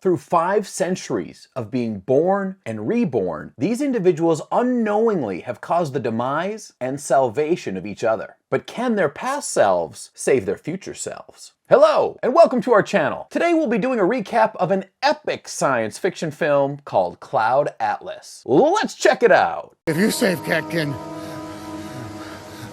Through 5 centuries of being born and reborn, these individuals unknowingly have caused the demise and salvation of each other. But can their past selves save their future selves? Hello, and welcome to our channel. Today we'll be doing a recap of an epic science fiction film called Cloud Atlas. Let's check it out. If you save Katkin,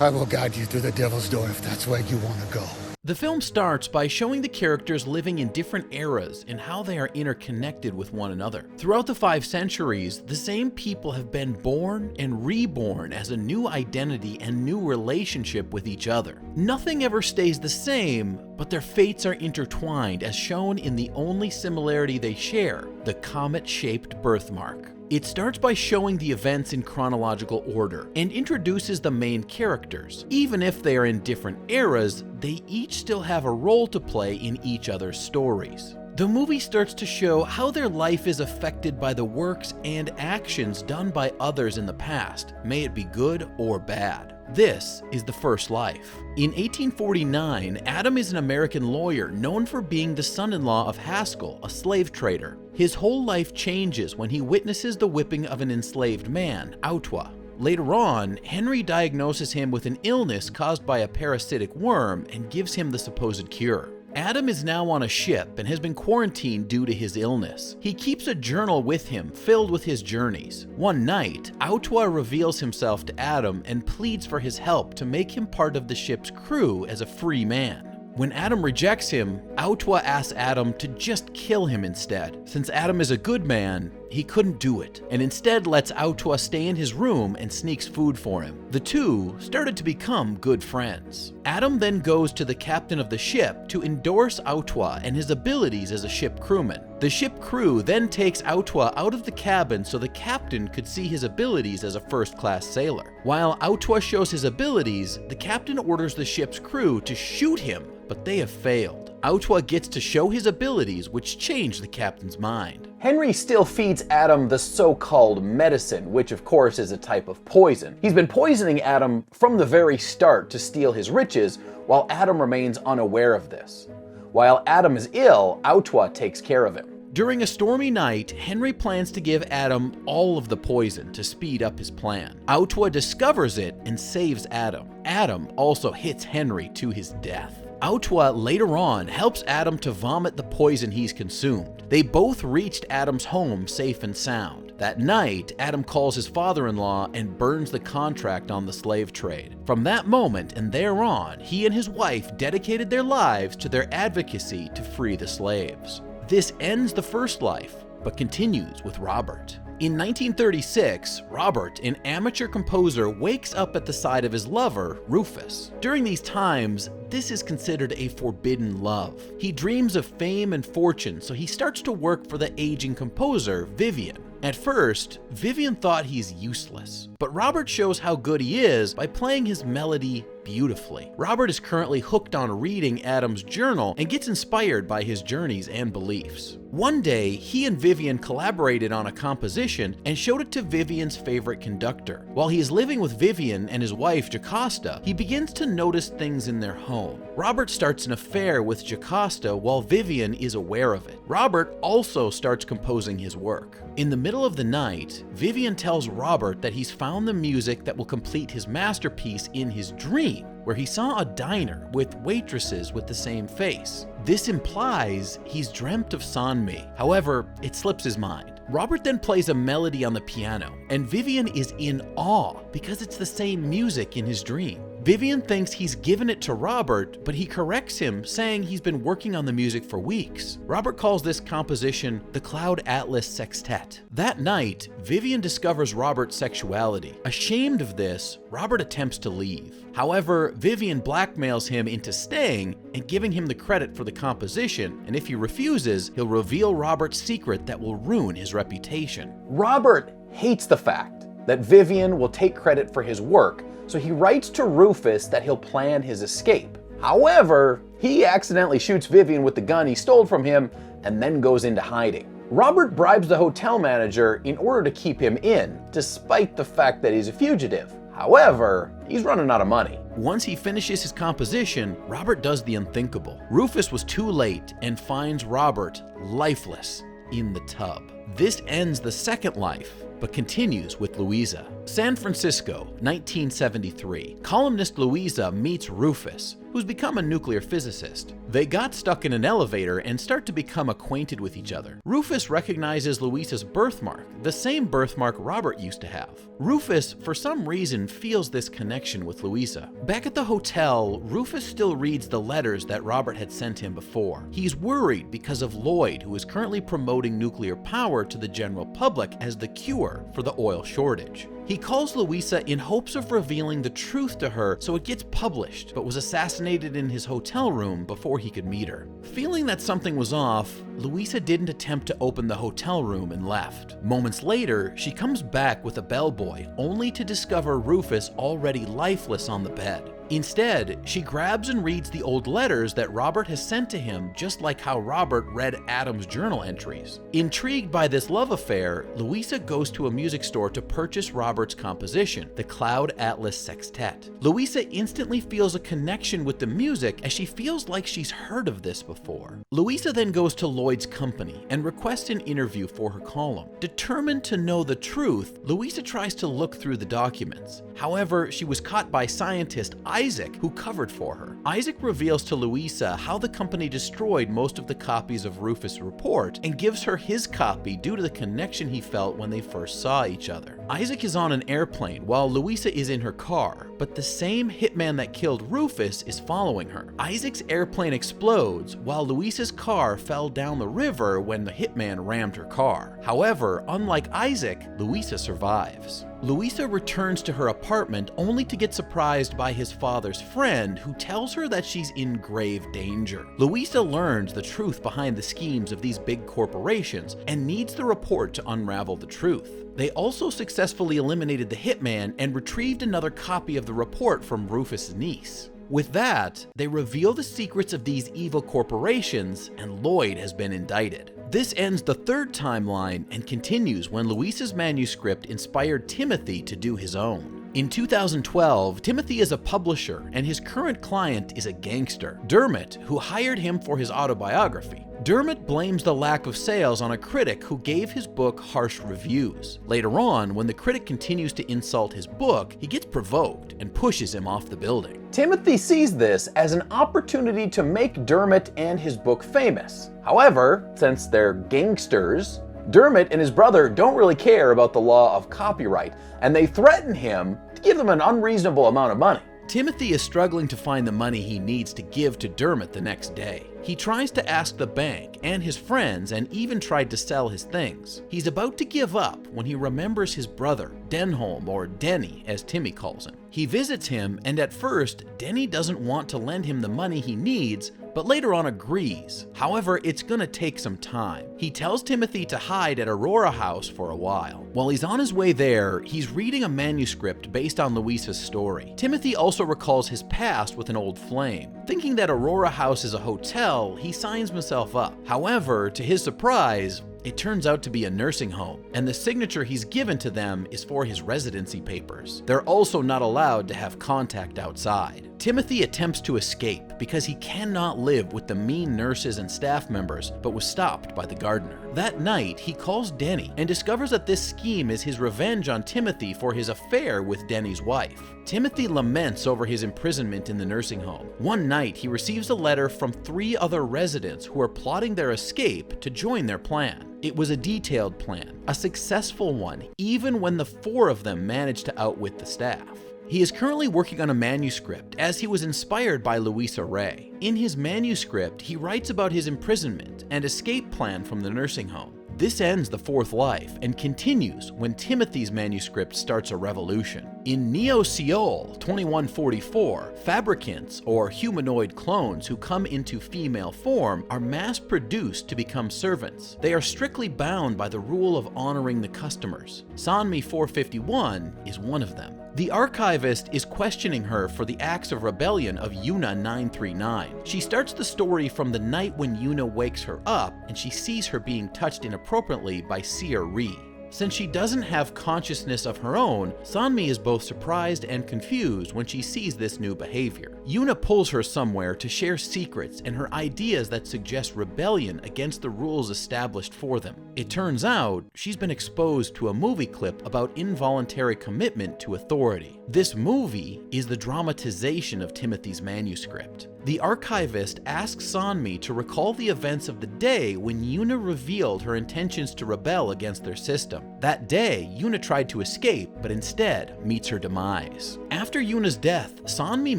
I will guide you through the devil's door if that's where you want to go. The film starts by showing the characters living in different eras and how they are interconnected with one another. Throughout the 5 centuries, the same people have been born and reborn as a new identity and new relationship with each other. Nothing ever stays the same, but their fates are intertwined as shown in the only similarity they share, the comet-shaped birthmark. It starts by showing the events in chronological order and introduces the main characters. Even if they are in different eras, they each still have a role to play in each other's stories. The movie starts to show how their life is affected by the works and actions done by others in the past, may it be good or bad. This is the first life. In 1849, Adam is an American lawyer known for being the son-in-law of Haskell, a slave trader. His whole life changes when he witnesses the whipping of an enslaved man, Autwa. Later on, Henry diagnoses him with an illness caused by a parasitic worm and gives him the supposed cure. Adam is now on a ship and has been quarantined due to his illness. He keeps a journal with him filled with his journeys. One night, Autwa reveals himself to Adam and pleads for his help to make him part of the ship's crew as a free man. When Adam rejects him, Autwa asks Adam to just kill him instead. Since Adam is a good man, he couldn't do it, and instead lets Autwa stay in his room and sneaks food for him. The two started to become good friends. Adam then goes to the captain of the ship to endorse Autwa and his abilities as a ship crewman. The ship crew then takes Autwa out of the cabin so the captain could see his abilities as a first-class sailor. While Autwa shows his abilities, the captain orders the ship's crew to shoot him, but they have failed. Autwa gets to show his abilities, which change the captain's mind. Henry still feeds Adam the so-called medicine, which of course is a type of poison. He's been poisoning Adam from the very start to steal his riches, while Adam remains unaware of this. While Adam is ill, Autwa takes care of him. During a stormy night, Henry plans to give Adam all of the poison to speed up his plan. Autwa discovers it and saves Adam. Adam also hits Henry to his death. Autwa later on helps Adam to vomit the poison he's consumed. They both reached Adam's home safe and sound. That night, Adam calls his father-in-law and burns the contract on the slave trade. From that moment and thereon, he and his wife dedicated their lives to their advocacy to free the slaves. This ends the first life, but continues with Robert. In 1936, Robert, an amateur composer, wakes up at the side of his lover, Rufus. During these times, this is considered a forbidden love. He dreams of fame and fortune, so he starts to work for the aging composer, Vivian. At first, Vivian thought he's useless, but Robert shows how good he is by playing his melody beautifully. Robert is currently hooked on reading Adam's journal and gets inspired by his journeys and beliefs. One day, he and Vivian collaborated on a composition and showed it to Vivian's favorite conductor. While he is living with Vivian and his wife, Jocasta, he begins to notice things in their home. Robert starts an affair with Jocasta while Vivian is aware of it. Robert also starts composing his work. In the middle of the night, Vivian tells Robert that he's found the music that will complete his masterpiece in his dream, where he saw a diner with waitresses with the same face. This implies he's dreamt of Sanmi. However, it slips his mind. Robert then plays a melody on the piano, and Vivian is in awe because it's the same music in his dream. Vivian thinks he's given it to Robert, but he corrects him, saying he's been working on the music for weeks. Robert calls this composition the Cloud Atlas Sextet. That night, Vivian discovers Robert's sexuality. Ashamed of this, Robert attempts to leave. However, Vivian blackmails him into staying and giving him the credit for the composition, and if he refuses, he'll reveal Robert's secret that will ruin his reputation. Robert hates the fact that Vivian will take credit for his work, so he writes to Rufus that he'll plan his escape. However, he accidentally shoots Vivian with the gun he stole from him and then goes into hiding. Robert bribes the hotel manager in order to keep him in, despite the fact that he's a fugitive. However, he's running out of money. Once he finishes his composition, Robert does the unthinkable. Rufus was too late and finds Robert lifeless in the tub. This ends the second life, but continues with Louisa. San Francisco, 1973. Columnist Louisa meets Rufus, who's become a nuclear physicist. They got stuck in an elevator and start to become acquainted with each other. Rufus recognizes Louisa's birthmark, the same birthmark Robert used to have. Rufus, for some reason, feels this connection with Louisa. Back at the hotel, Rufus still reads the letters that Robert had sent him before. He's worried because of Lloyd, who is currently promoting nuclear power to the general public as the cure for the oil shortage. He calls Louisa in hopes of revealing the truth to her so it gets published, but was assassinated in his hotel room before he could meet her. Feeling that something was off, Louisa didn't attempt to open the hotel room and left. Moments later, she comes back with a bellboy, only to discover Rufus already lifeless on the bed. Instead, she grabs and reads the old letters that Robert has sent to him, just like how Robert read Adam's journal entries. Intrigued by this love affair, Louisa goes to a music store to purchase Robert's composition, the Cloud Atlas Sextet. Louisa instantly feels a connection with the music as she feels like she's heard of this before. Louisa then goes to Lloyd's company and requests an interview for her column. Determined to know the truth, Louisa tries to look through the documents. However, she was caught by scientist Isaac, who covered for her. Isaac reveals to Louisa how the company destroyed most of the copies of Rufus' report and gives her his copy due to the connection he felt when they first saw each other. Isaac is on an airplane while Louisa is in her car, but the same hitman that killed Rufus is following her. Isaac's airplane explodes while Louisa's car fell down the river when the hitman rammed her car. However, unlike Isaac, Louisa survives. Louisa returns to her apartment only to get surprised by his father's friend, who tells her that she's in grave danger. Louisa learns the truth behind the schemes of these big corporations and needs the report to unravel the truth. They also successfully eliminated the hitman and retrieved another copy of the report from Rufus' niece. With that, they reveal the secrets of these evil corporations, and Lloyd has been indicted. This ends the third timeline and continues when Louisa's manuscript inspired Timothy to do his own. In 2012, Timothy is a publisher, and his current client is a gangster, Dermot, who hired him for his autobiography. Dermot blames the lack of sales on a critic who gave his book harsh reviews. Later on, when the critic continues to insult his book, he gets provoked and pushes him off the building. Timothy sees this as an opportunity to make Dermot and his book famous. However, since they're gangsters, Dermot and his brother don't really care about the law of copyright, and they threaten him to give them an unreasonable amount of money. Timothy is struggling to find the money he needs to give to Dermot the next day. He tries to ask the bank and his friends and even tried to sell his things. He's about to give up when he remembers his brother, Denholm, or Denny as Timmy calls him. He visits him, and at first, Denny doesn't want to lend him the money he needs, but later on agrees. However, it's gonna take some time. He tells Timothy to hide at Aurora House for a while. While he's on his way there, he's reading a manuscript based on Louisa's story. Timothy also recalls his past with an old flame. Thinking that Aurora House is a hotel, he signs himself up. However, to his surprise, it turns out to be a nursing home, and the signature he's given to them is for his residency papers. They're also not allowed to have contact outside. Timothy attempts to escape because he cannot live with the mean nurses and staff members, but was stopped by the gardener. That night, he calls Denny and discovers that this scheme is his revenge on Timothy for his affair with Denny's wife. Timothy laments over his imprisonment in the nursing home. One night, he receives a letter from 3 other residents who are plotting their escape to join their plan. It was a detailed plan, a successful one, even when the 4 of them managed to outwit the staff. He is currently working on a manuscript as he was inspired by Louisa Ray. In his manuscript, he writes about his imprisonment and escape plan from the nursing home. This ends the 4th life and continues when Timothy's manuscript starts a revolution. In Neo-Seoul 2144, fabricants or humanoid clones who come into female form are mass-produced to become servants. They are strictly bound by the rule of honoring the customers. Sanmi 451 is one of them. The archivist is questioning her for the acts of rebellion of Yuna 939. She starts the story from the night when Yuna wakes her up and she sees her being touched inappropriately by Seer Ree. Since she doesn't have consciousness of her own, Sanmi is both surprised and confused when she sees this new behavior. Yuna pulls her somewhere to share secrets and her ideas that suggest rebellion against the rules established for them. It turns out she's been exposed to a movie clip about involuntary commitment to authority. This movie is the dramatization of Timothy's manuscript. The archivist asks Sanmi to recall the events of the day when Yuna revealed her intentions to rebel against their system. That day, Yuna tried to escape, but instead meets her demise. After Yuna's death, Sanmi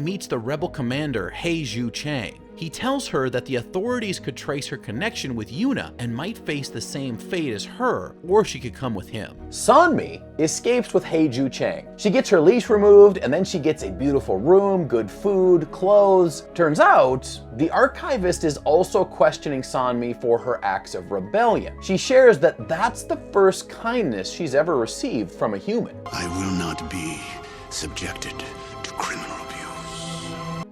meets the rebel commander Heiju Chang. He tells her that the authorities could trace her connection with Yuna and might face the same fate as her, or she could come with him. Sanmi escapes with Heiju Chang. She gets her leash removed, and then she gets a beautiful room, good food, clothes. Turns out, the archivist is also questioning Sanmi for her acts of rebellion. She shares that that's the first kindness she's ever received from a human. I will not be subjected to criminal abuse.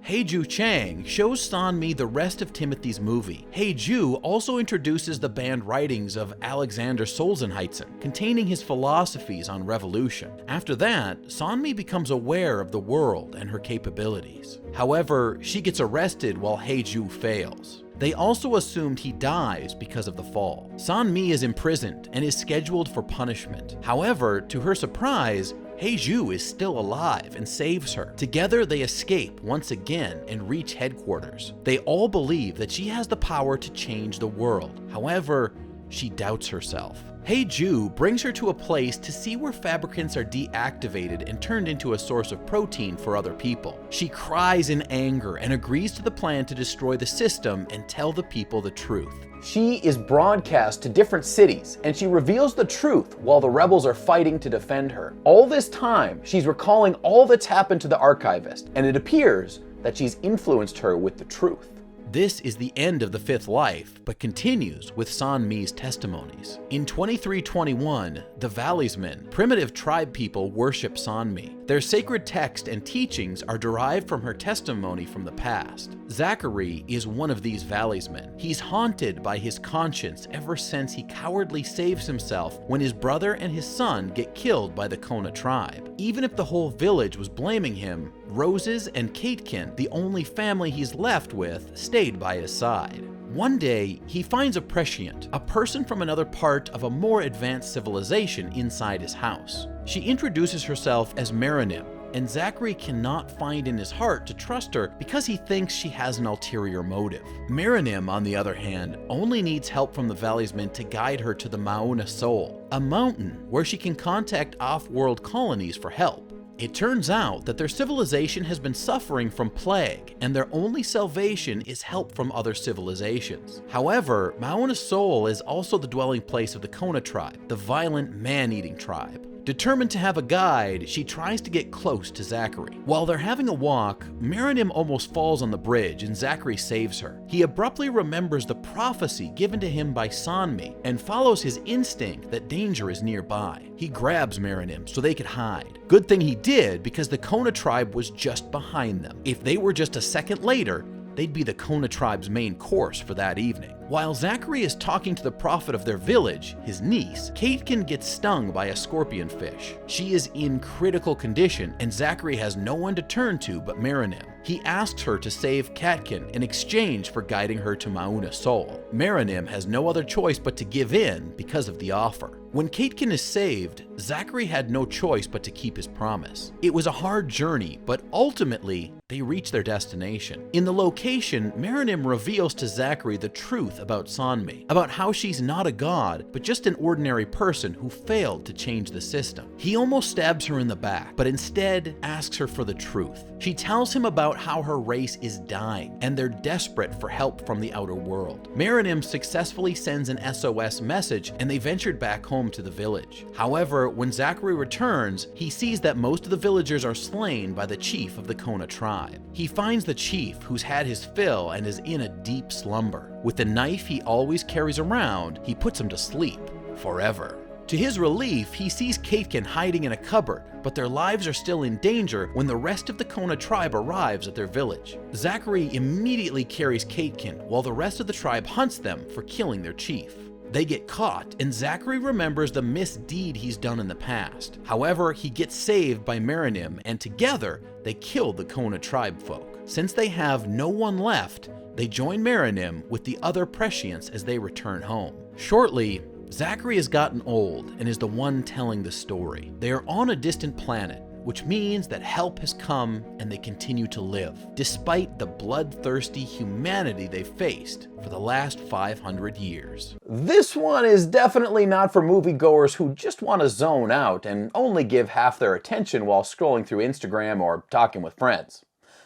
Heiju Chang shows Sanmi the rest of Timothy's movie. Heiju also introduces the banned writings of Alexander Solzhenitsyn, containing his philosophies on revolution. After that, Sanmi becomes aware of the world and her capabilities. However, she gets arrested while Heiju fails. They also assumed he dies because of the fall. Sanmi is imprisoned and is scheduled for punishment. However, to her surprise, Heiju is still alive and saves her. Together, they escape once again and reach headquarters. They all believe that she has the power to change the world. However, she doubts herself. Heiju brings her to a place to see where fabricants are deactivated and turned into a source of protein for other people. She cries in anger and agrees to the plan to destroy the system and tell the people the truth. She is broadcast to different cities, and she reveals the truth while the rebels are fighting to defend her. All this time, she's recalling all that's happened to the archivist, and it appears that she's influenced her with the truth. This is the end of the fifth life, but continues with Sanmi's testimonies. In 2321, the Valismen, primitive tribe people, worship Sanmi. Their sacred text and teachings are derived from her testimony from the past. Zachary is one of these Valismen. He's haunted by his conscience ever since he cowardly saves himself when his brother and his son get killed by the Kona tribe. Even if the whole village was blaming him, Roses and Katekin, the only family he's left with, stayed by his side. One day, he finds a prescient, a person from another part of a more advanced civilization, inside his house. She introduces herself as Maranim, and Zachary cannot find in his heart to trust her because he thinks she has an ulterior motive. Maranim, on the other hand, only needs help from the Valismen to guide her to the Mauna Soul, a mountain where she can contact off-world colonies for help. It turns out that their civilization has been suffering from plague, and their only salvation is help from other civilizations. However, Mauna Soul is also the dwelling place of the Kona tribe, the violent man-eating tribe. Determined to have a guide, she tries to get close to Zachary. While they're having a walk, Maranim almost falls on the bridge and Zachary saves her. He abruptly remembers the prophecy given to him by Sanmi and follows his instinct that danger is nearby. He grabs Maranim so they could hide. Good thing he did, because the Kona tribe was just behind them. If they were just a second later, they'd be the Kona tribe's main course for that evening. While Zachary is talking to the prophet of their village, his niece, Katekin gets stung by a scorpion fish. She is in critical condition, and Zachary has no one to turn to but Maranim. He asks her to save Katkin in exchange for guiding her to Mauna Soul. Maranim has no other choice but to give in because of the offer. When Katekin is saved, Zachary had no choice but to keep his promise. It was a hard journey, but ultimately, they reach their destination. In the location, Maranim reveals to Zachary the truth about Sanmi, about how she's not a god, but just an ordinary person who failed to change the system. He almost stabs her in the back, but instead asks her for the truth. She tells him about how her race is dying, and they're desperate for help from the outer world. Maranim successfully sends an SOS message, and they ventured back home to the village. However, when Zachary returns, he sees that most of the villagers are slain by the chief of the Kona tribe. He finds the chief, who's had his fill and is in a deep slumber. With the knife he always carries around, he puts him to sleep forever. To his relief, he sees Katekin hiding in a cupboard, but their lives are still in danger when the rest of the Kona tribe arrives at their village. Zachary immediately carries Katekin, while the rest of the tribe hunts them for killing their chief. They get caught, and Zachary remembers the misdeed he's done in the past. However, he gets saved by Merinim, and together, they kill the Kona tribe folk. Since they have no one left, they join Merinim with the other prescients as they return home. Shortly, Zachary has gotten old and is the one telling the story. They are on a distant planet, which means that help has come and they continue to live, despite the bloodthirsty humanity they've faced for the last 500 years. This one is definitely not for moviegoers who just want to zone out and only give half their attention while scrolling through Instagram or talking with friends.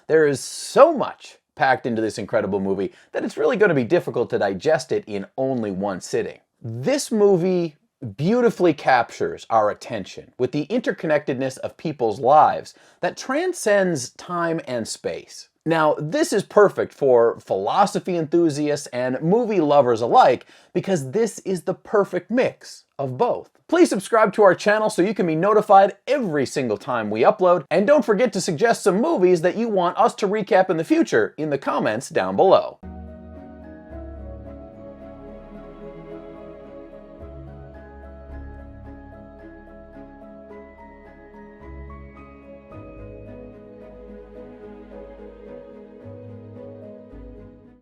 There is so much packed into this incredible movie that it's really going to be difficult to digest it in only one sitting. This movie beautifully captures our attention with the interconnectedness of people's lives that transcends time and space. Now, this is perfect for philosophy enthusiasts and movie lovers alike because this is the perfect mix of both. Please subscribe to our channel so you can be notified every single time we upload, and don't forget to suggest some movies that you want us to recap in the future in the comments down below.